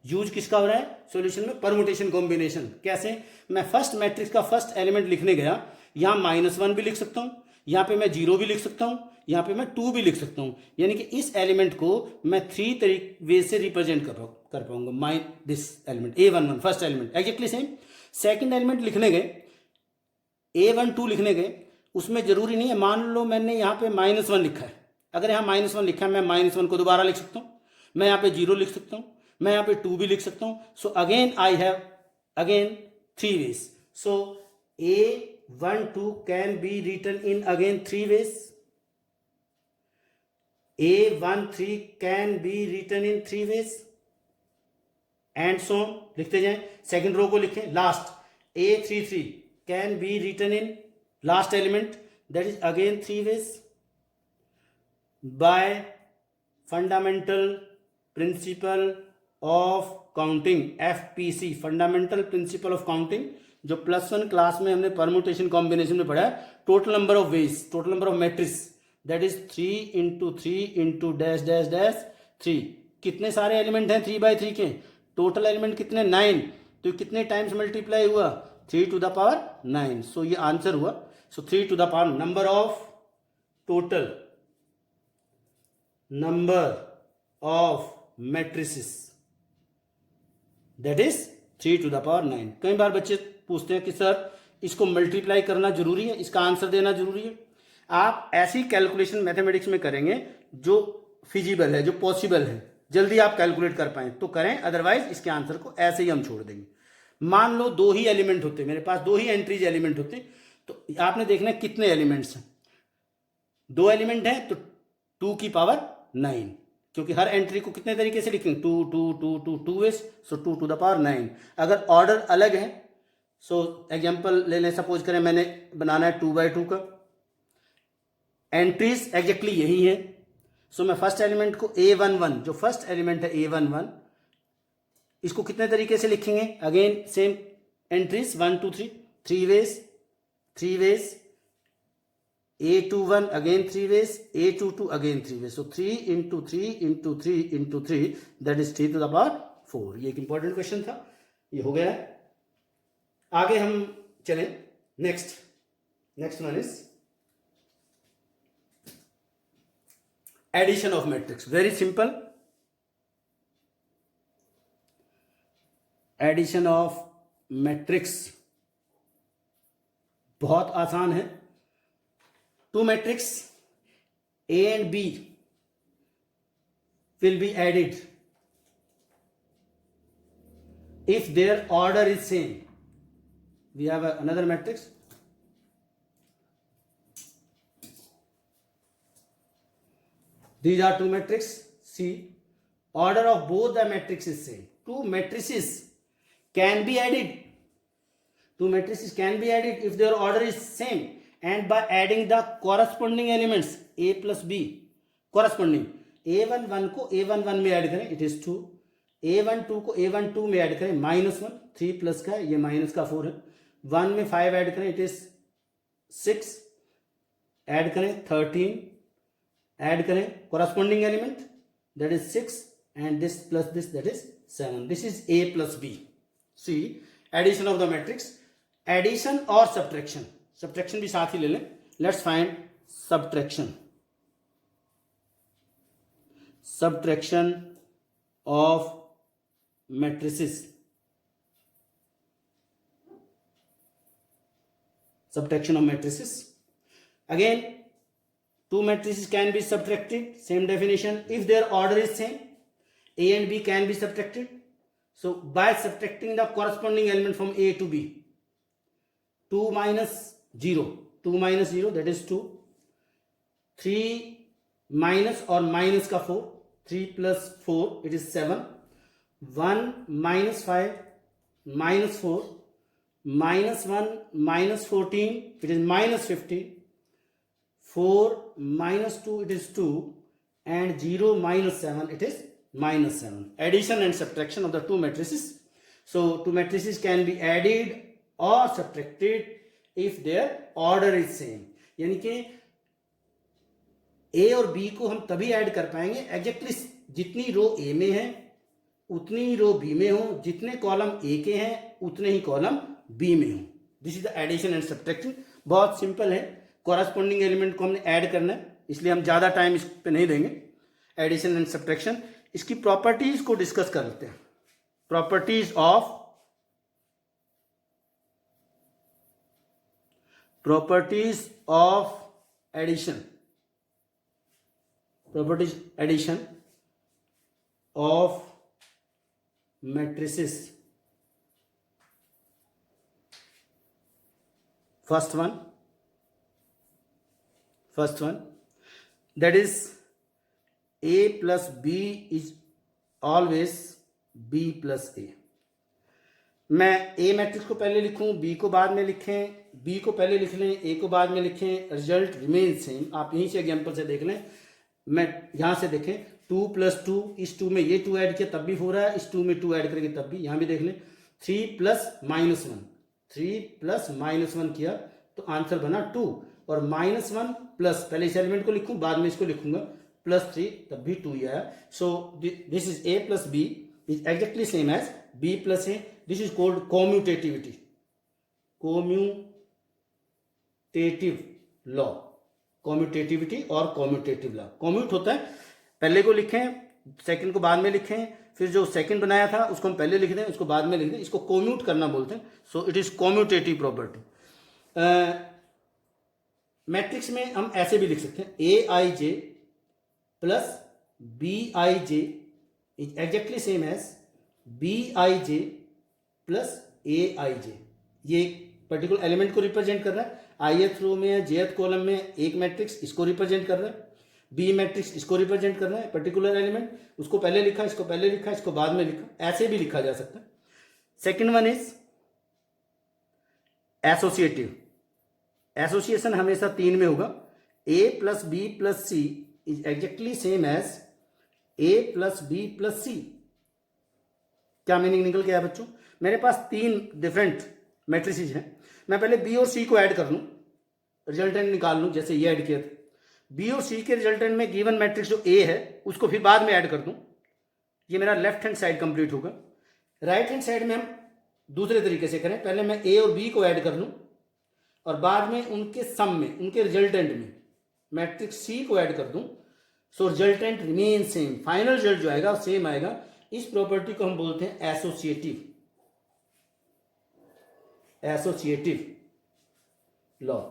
यूज किसका हो रहा है सॉल्यूशन में? Permutation combination. कैसे? मैं फर्स्ट मैट्रिक्स का फर्स्ट एलिमेंट लिखने गया, यहां -1 भी लिख सकता हूं, यहां पे मैं 0 भी लिख सकता हूं, यहां पे मैं 2 भी लिख सकता हूं. यानी कि इस एलिमेंट को मैं 3 वे से रिप्रेजेंट कर पाऊंगा. This element A11 first element exactly same. Second element लिखने गए, A12 लिखने गए, उसमें जरूरी नहीं है, मान लो मैंने यहां पे -1 लिखा है, अगर यहाँ -1 लिखा है, मैं -1 को दोबारा लिख सकता हूँ, मैं यहाँ पे 0 लिख सकता हूँ, मैं यहाँ पे 2 भी लिख सकता हूँ. So again I have again 3 ways. So A12 can be written in again 3 ways. A13 can be written in 3 ways. And so on. लिखते जाएं. सेकंड रो को लिखें. Last A33 can be written in last element, that is again 3 ways. By fundamental principle of counting, FPC, fundamental principle of counting, जो +1 क्लास में हमने परमुटेशन कॉम्बिनेशन में पढ़ा है. Total number of ways, total number of matrix, that is 3 into 3 into dash dash dash 3. कितने सारे एलिमेंट हैं 3/3 के? टोटल एलिमेंट कितने? 9. तो कितने टाइम्स मल्टीप्लाई हुआ? 3 to the power 9. सो ये आंसर हुआ. सो 3 to the power number of total number of matrices, that is 3 to the power 9. कई बार बच्चे पूछते हैं कि सर इसको मल्टीप्लाई करना जरूरी है, इसका आंसर देना जरूरी है. आप ऐसी कैलकुलेशन मैथमेटिक्स में करेंगे जो फिजिबल है, जो पॉसिबल है, जल्दी आप कैलकुलेट कर पाए तो करें, अदरवाइज इसके आंसर को ऐसे ही हम छोड़ देंगे. मान लो 2 ही एलिमेंट होते, मेरे पास 2 ही एंट्रीज एलिमेंट होते, तो आपने देखना कितने एलिमेंट्स हैं. 2 एलिमेंट हैं तो 2 की पावर 9, क्योंकि हर एंट्री को कितने तरीके से लिखेंगे? 2 2 2 2 2 veg. So 2 to the power 9. अगर ऑर्डर अलग है, सो एग्जांपल ले लें, सपोज करें मैंने बनाना है 2/2 का, एंट्रीज एग्जैक्टली यही है. सो मैं फर्स्ट एलिमेंट को A11, जो फर्स्ट एलिमेंट है A11, इसको कितने तरीके से लिखेंगे? Again same entries 1 2 3, 3 ways, 3 ways. A21 again 3 ways, A22 again 3 ways. So 3 into 3 into 3 into 3, that is 3 to the power 4. ये एक इंपॉर्टेंट क्वेश्चन था, ये हो गया है. आगे हम चलें. Next one is addition of matrix. Very simple. Addition of matrix बहुत आसान है. Two matrix A and B will be added if their order is same. We have another matrix. These are two matrices. See, order of both the matrix is same. Two matrices can be added. Two matrices can be added if their order is same. And by adding the corresponding elements A plus B, corresponding A11 को A11 में ऐड करें, it is 2. A12 को A12 में ऐड करें, -1. 3 प्लस का है, ये माइनस का 4 है. 1 में 5 ऐड करें, it is 6. ऐड करें 13, ऐड करें corresponding element, that is 6, and this plus this, that is 7. This is A plus B. See, addition of the matrix. Addition or subtraction. Subtraction भी साथ ही ले लें. Let's find subtraction. Subtraction of matrices. Subtraction of matrices. Again, two matrices can be subtracted. Same definition. If their order is same, A and B can be subtracted. So by subtracting the corresponding element from A to B, 2 minus 0, 2 minus 0, that is 2. 3 minus or minus का 4, 3 plus 4, it is 7. 1 minus 5 minus 4, minus 1 minus 14, it is minus 15. 4 minus 2, it is 2, and 0 minus 7, it is minus 7. Addition and subtraction of the two matrices. So two matrices can be added or subtracted if their order is same. यानी कि A और B को हम तभी ऐड कर पाएंगे एग्जैक्टली जितनी रो A में है उतनी ही रो B में हो, जितने कॉलम A के हैं उतने ही कॉलम B में हो. This is the addition and subtraction. बहुत सिंपल है. कॉरस्पॉन्डिंग एलिमेंट को हमने ऐड करना है, इसलिए हम ज़्यादा टाइम इस पे नहीं देंगे. Addition and subtraction. इसकी प्रॉपर्टीज को डिस्कस कर लेते हैं. Properties of addition. properties addition of matrices. First one that is A plus B is always B plus A. मैं A मैट्रिक्स को पहले लिखूं, B को बाद में लिखें, B को पहले लिख लें, A को बाद में लिखें, रिजल्ट रिमेन सेम। आप यहीं से एग्जाम्पल से देख लें, मैं यहाँ से देखें 2 + 2, इस 2 में ये 2 ऐड किया तब भी 4 है, इस 2 में 2 ऐड करेंगे तब भी, यहाँ भी देख लें 3 + -1 किया तो आंसर बना 2, और -1 प्लस, पहले इस एलिमेंट को लिखूं बाद में इसको लिखूंगा, +3 तब भी 2 ही आया। So this is A plus B is exactly same as B plus A. This is called commutativity. Commutative law. Commutativity और commutative law. Commute होता है पहले को लिखें सेकंड को बाद में लिखें, फिर जो सेकंड बनाया था उसको हम पहले लिख दें उसको बाद में लिख दें, इसको commute करना बोलते हैं। सो it is commutative property. Matrix में हम ऐसे भी लिख सकते हैं AIJ plus BIJ is exactly same as BIJ plus AIJ. ये पर्टिकुलर एलिमेंट को रिप्रेजेंट कर रहा है, ith रो में या jth कॉलम में एक मैट्रिक्स इसको रिप्रेजेंट कर रहा है, B मैट्रिक्स इसको रिप्रेजेंट कर रहा है, पर्टिकुलर एलिमेंट उसको पहले लिखा, इसको पहले लिखा, इसको बाद में लिखा, ऐसे भी लिखा जा सकता है। Second one is associative. Association हमेशा 3 में होगा। A plus B plus C is exactly same as A plus B plus C. क्या मीनिंग निकल गया बच्चों? मेरे पास 3 डिफरेंट मैट्रिसेस हैं, मैं पहले B और C को ऐड कर लूं, रिजल्टेंट निकाल लूं, जैसे ये ऐड किया था, B और C के रिजल्टेंट में गिवन मैट्रिक्स जो A है उसको फिर बाद में ऐड कर दूं, ये मेरा लेफ्ट हैंड साइड कंप्लीट होगा। राइट हैंड साइड में हम दूसरे तरीके से करें, पहले मैं A और B को ऐड कर लूं और बाद में उनके सम में, उनके रिजल्टेंट में मैट्रिक्स C को ऐड कर दूं, so resultant remain same, final result जो आएगा सेम आएगा। इस प्रॉपर्टी को हम बोलते हैं associative law,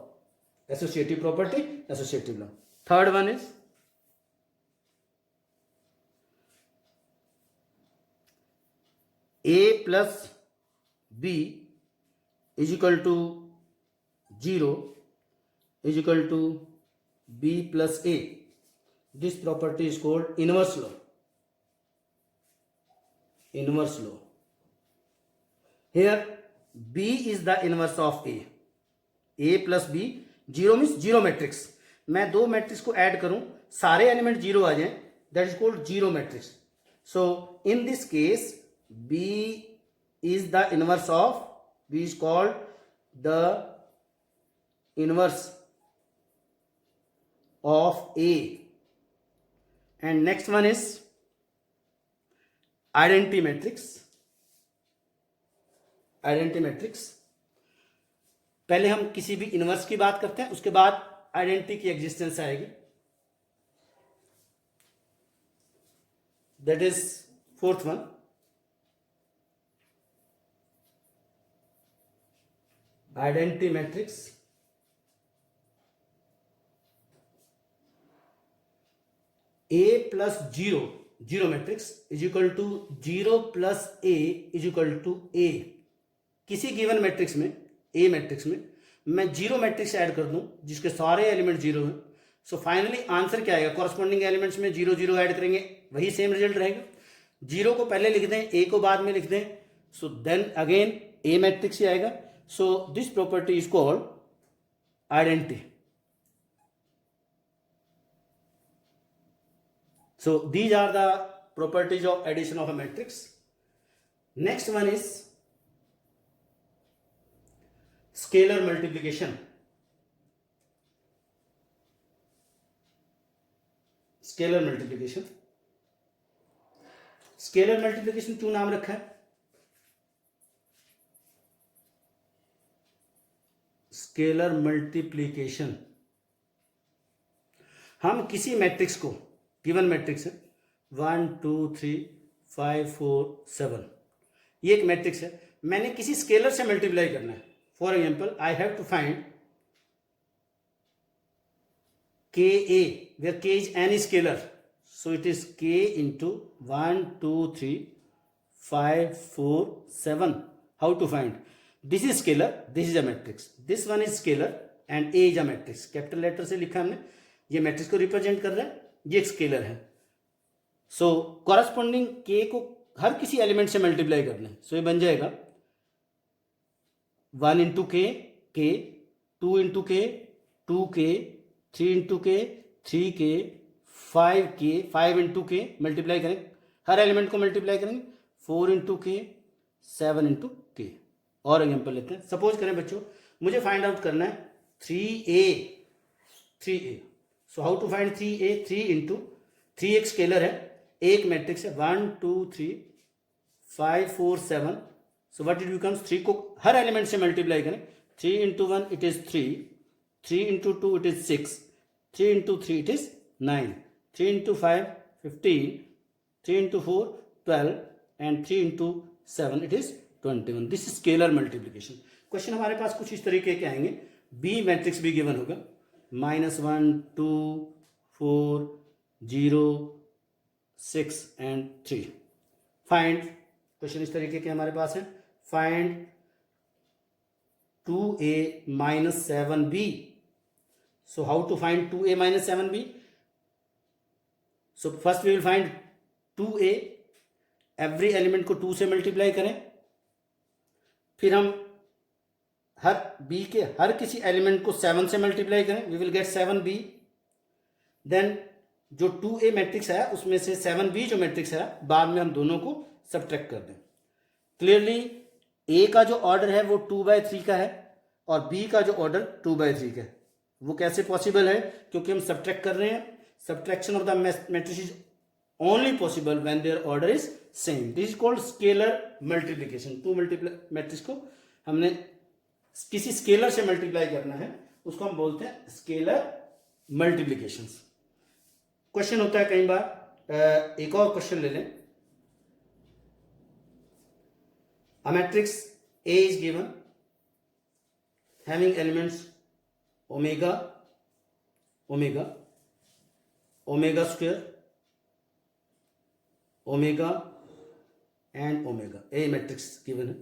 associative property, associative law. Third one is A plus B is equal to 0 is equal to B plus A. This property is called inverse law. Inverse law. Here B is the inverse of A. A plus B, 0 means 0 matrix. मैं 2 मैट्रिक्स को ऐड करूं, सारे एलिमेंट 0 आ जाएं, that is called 0 matrix. So in this case B is the inverse of, B is called the inverse of A. And next one is identity matrix. Identity matrix, पहले हम किसी भी इनवर्स की बात करते हैं, उसके बाद आइडेंटिटी की एग्जिस्टेंस आएगी, that is fourth one. Identity matrix, A plus 0, 0 matrix is equal to 0 plus A is equal to A। किसी गिवन मैट्रिक्स में, A मैट्रिक्स में मैं 0 मैट्रिक्स ऐड कर दूं जिसके सारे एलिमेंट 0 हैं, सो फाइनली आंसर क्या आएगा? कॉरस्पॉन्डिंग एलिमेंट्स में 0 0 ऐड करेंगे, वही सेम रिजल्ट रहेगा। 0 को पहले लिख दें, A को बाद में लिख दें, so then again A matrix ही आएगा। So this property is called identity. So these are the properties of addition of a matrix. Next one is scalar multiplication. Scalar multiplication. Scalar multiplication क्यों नाम रखा है? Scalar multiplication, हम किसी मैट्रिक्स को, गिवन मैट्रिक्स है 1 2 3 5 4 7, ये एक मैट्रिक्स है, मैंने किसी स्केलर से मल्टीप्लाई करना है। For example I have to find KA where k is n scalar, so it is k into 1 2 3 5 4 7. How to find? This is scalar, this is a matrix, this one is scalar and a is a matrix. Capital letter से लिखा हमने, ये मैट्रिक्स को रिप्रेजेंट कर रहा है, ये एक स्केलर है. सो कॉरस्पॉन्डिंग k को हर किसी एलिमेंट से मल्टीप्लाई करना है. सो ये बन जाएगा 1 इंटू के, 2 इंटू के, 2k, 3 इंटू के, 3k, 5k, 5 इंटू के, मल्टीप्लाई करें, हर एलिमेंट को मल्टीप्लाई करेंगे, 4 इंटू के, 7 इंटू के. और एग्जाम्पल लेते हैं. सपोज करें बच्चों, मुझे फाइंड आउट करना है 3a. So how to find 3a? 3 into 3 एक स्केलर है, एक मैट्रिक्स है, 1 2 3 5 4 7. So what it becomes? 3 को हर एलिमेंट से मल्टीप्लाई करें. 3 into 1 it is 3, 3 into 2 it is 6, 3 into 3 it is 9, 3 into 5 15, 3 into 4 12 and 3 into 7 it is 21. This is scalar multiplication. Question हमारे पास कुछ इस तरीके के आएंगे. बी मैट्रिक्स भी गिवन होगा, -1 2 4 0 6 एंड 3. फाइंड, क्वेश्चन इस तरीके के हमारे पास है, find 2a minus 7b. So how to find 2a minus 7b? So first we will find 2a, every element को 2 से मल्टीप्लाई करें, फिर हम हर b के हर किसी एलिमेंट को 7 से मल्टीप्लाई करें, we will get 7b. Then जो 2a मैट्रिक्स है उसमें से 7b जो मैट्रिक्स है बाद में हम दोनों को सब्ट्रैक्ट कर दें. क्लियरली a का जो ऑर्डर है वो 2/3 का है और b का जो ऑर्डर 2/3 का है. वो कैसे पॉसिबल है? क्योंकि हम सब्ट्रैक्ट कर रहे हैं. Subtraction of the matrix is only possible when their order is same. This is called scalar multiplication. Two matrix को हमने किसी स्केलर से मल्टीप्लाई करना है, उसको हम बोलते हैं स्केलर मल्टीप्लिकेशन. क्वेश्चन होता है कई बार, एक और क्वेश्चन ले लें. A matrix A is given having elements omega, omega square, omega and omega. A matrix given है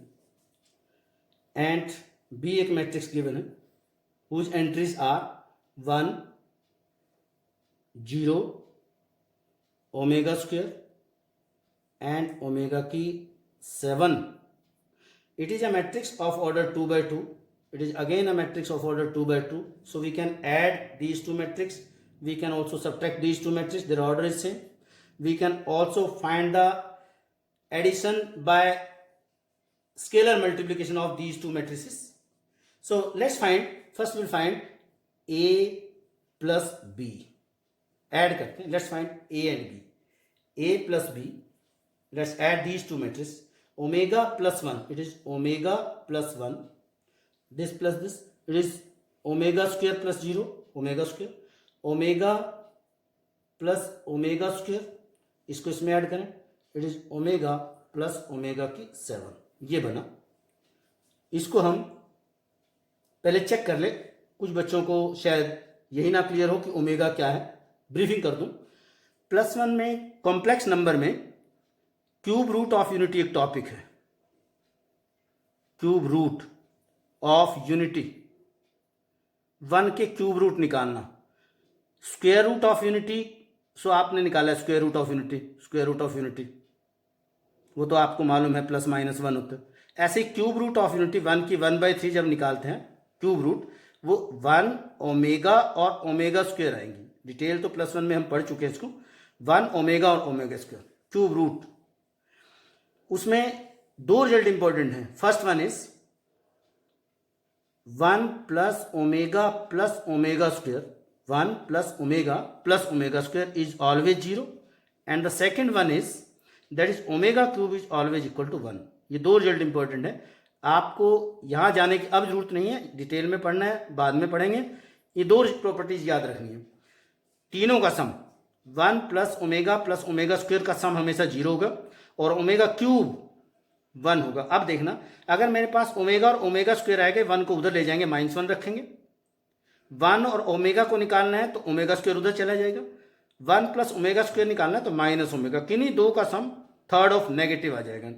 and B एक matrix given है whose entries are 1 0 omega square and omega की 7. It is a matrix of order 2/2. It is again a matrix of order 2/2. So we can add these two matrices. We can also subtract these two matrices. Their order is same. We can also find the addition by scalar multiplication of these two matrices. So let's find. First we'll find A plus B. Add करते हैं. Let's find A and B. A plus B. Let's add these two matrices. Omega plus 1, it is omega plus 1, this plus this, it is omega square plus 0, omega square, omega plus omega square, इसको इसमें ऐड करें, it is omega plus omega की 7. ये बना. इसको हम पहले चेक कर ले, कुछ बच्चों को शायद यही ना क्लियर हो कि ओमेगा क्या है. ब्रीफिंग कर दूं. +1 में कॉम्प्लेक्स नंबर में क्यूब रूट ऑफ यूनिटी एक टॉपिक है. क्यूब रूट ऑफ यूनिटी, 1 के क्यूब रूट निकालना. Square root of unity, so आपने निकाला square root of unity. Square root of unity वो तो आपको मालूम है +-1 होता है. ऐसे क्यूब रूट ऑफ यूनिटी 1 की 1/3 जब निकालते हैं क्यूब रूट, वो 1 ओमेगा और ओमेगा स्क्वायर आएंगी. डिटेल तो +1 में हम पढ़ चुके हैं इसको. 1 ओमेगा और ओमेगा स्क्वायर क्यूब रूट. उसमें 2 रिजल्ट इंपॉर्टेंट हैं. First one is 1 plus omega square, 1 plus omega square is always 0. And the second one is that is omega cube is always equal to 1. ये 2 रिजल्ट इंपॉर्टेंट है. आपको यहां जाने की अब जरूरत नहीं है, डिटेल में पढ़ना है, बाद में पढ़ेंगे. ये 2 प्रॉपर्टीज याद रखनी है. तीनों का सम 1 प्लस ओमेगा स्क्वायर का सम हमेशा 0 होगा और ओमेगा क्यूब 1 होगा. अब देखना, अगर मेरे पास ओमेगा और ओमेगा स्क्वायर आएगा, 1 को उधर ले जाएंगे, -1 रखेंगे. 1 और ओमेगा को निकालना है तो ओमेगा स्क्वायर उधर चला जाएगा, 1 प्लस ओमेगा स्क्वायर निकालना है तो माइनस ओमेगा, किन्हीं दो का सम थर्ड ऑफ नेगेटिव आ जाएगा,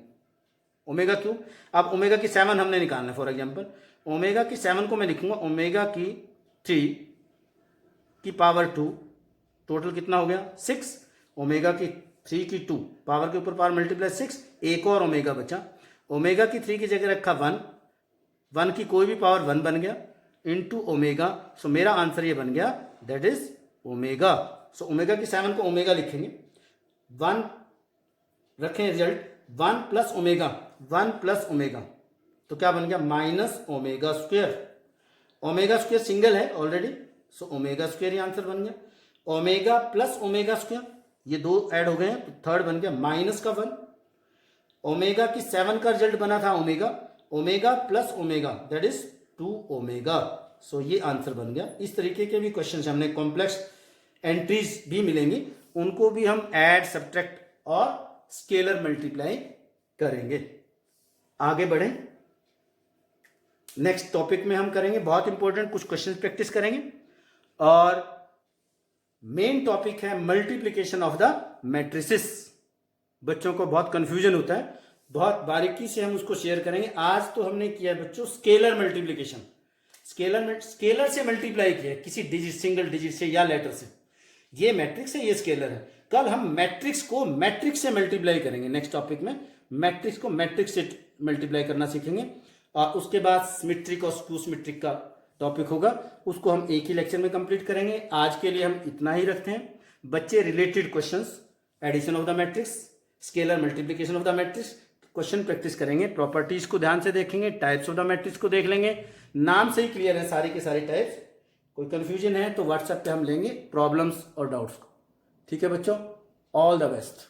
ओमेगा क्यूब। अब ओमेगा की 7 हमने निकालना है, फॉर एग्जांपल ओमेगा की 7 को मैं लिखूंगा ओमेगा की 3 की पावर 2, टोटल कितना हो गया 6, ओमेगा की 3 की 2 पावर के ऊपर पावर मल्टीप्लाई 6, एक और ओमेगा बचा, ओमेगा की 3 की जगह रखा 1, 1 की कोई भी पावर 1 बन गया इनटू ओमेगा। सो मेरा आंसर ये बन गया that is omega. So omega की 7 को ओमेगा लिखेंगे, 1 रखें result, 1 plus omega, 1 plus omega तो क्या बन गया minus omega square, omega square single है ऑलरेडी, सो ओमेगा स्क्वेयर ही आंसर बन गया। ओमेगा प्लस ओमेगा स्क्वेयर ये दो ऐड हो गए हैं तो थर्ड बन गया माइनस का 1, ओमेगा की 7 का रिजल्ट बना था omega, omega plus omega that is 2 omega. So ये आंसर बन गया। इस तरीके के भी क्वेश्चन हमने कॉम्प्लेक्स एंट्रीज भी मिलेंगी, उनको भी हम ऐड सब्ट्रैक्ट और स्केलर मल्टीप्लाई करेंगे। आगे बढ़े, नेक्स्ट टॉपिक में हम करेंगे बहुत इंपॉर्टेंट कुछ क्वेश्चन प्रैक्टिस करेंगे, और मेन टॉपिक है मल्टीप्लिकेशन ऑफ द मैट्रिसेस। बच्चों को बहुत कंफ्यूजन होता है, बहुत बारीकी से हम उसको शेयर करेंगे। आज तो हमने किया बच्चों स्केलर मल्टीप्लिकेशन, स्केलर से मल्टीप्लाई किया किसी डिजिट, सिंगल डिजिट से या लेटर से, ये मैट्रिक्स है ये स्केलर है। कल हम मैट्रिक्स को मैट्रिक्स से मल्टीप्लाई करेंगे, नेक्स्ट टॉपिक में मैट्रिक्स को मैट्रिक्स से मल्टीप्लाई करना सीखेंगे, और उसके बाद सिमेट्रिक और स्क्यू सिमेट्रिक का टॉपिक होगा, उसको हम एक ही लेक्चर में कंप्लीट करेंगे। आज के लिए हम इतना ही रखते हैं। बच्चे related questions, addition of the matrix, scalar multiplication of the matrix question practice करेंगे, प्रॉपर्टीज को ध्यान से देखेंगे, टाइप्स ऑफ द मैट्रिक्स को देख लेंगे। नाम से ही क्लियर है सारे के सारे टाइप्स, कोई कंफ्यूजन है तो व्हाट्सएप पे हम लेंगे प्रॉब्लम्स और डाउट्स को। ठीक है बच्चों, ऑल द बेस्ट।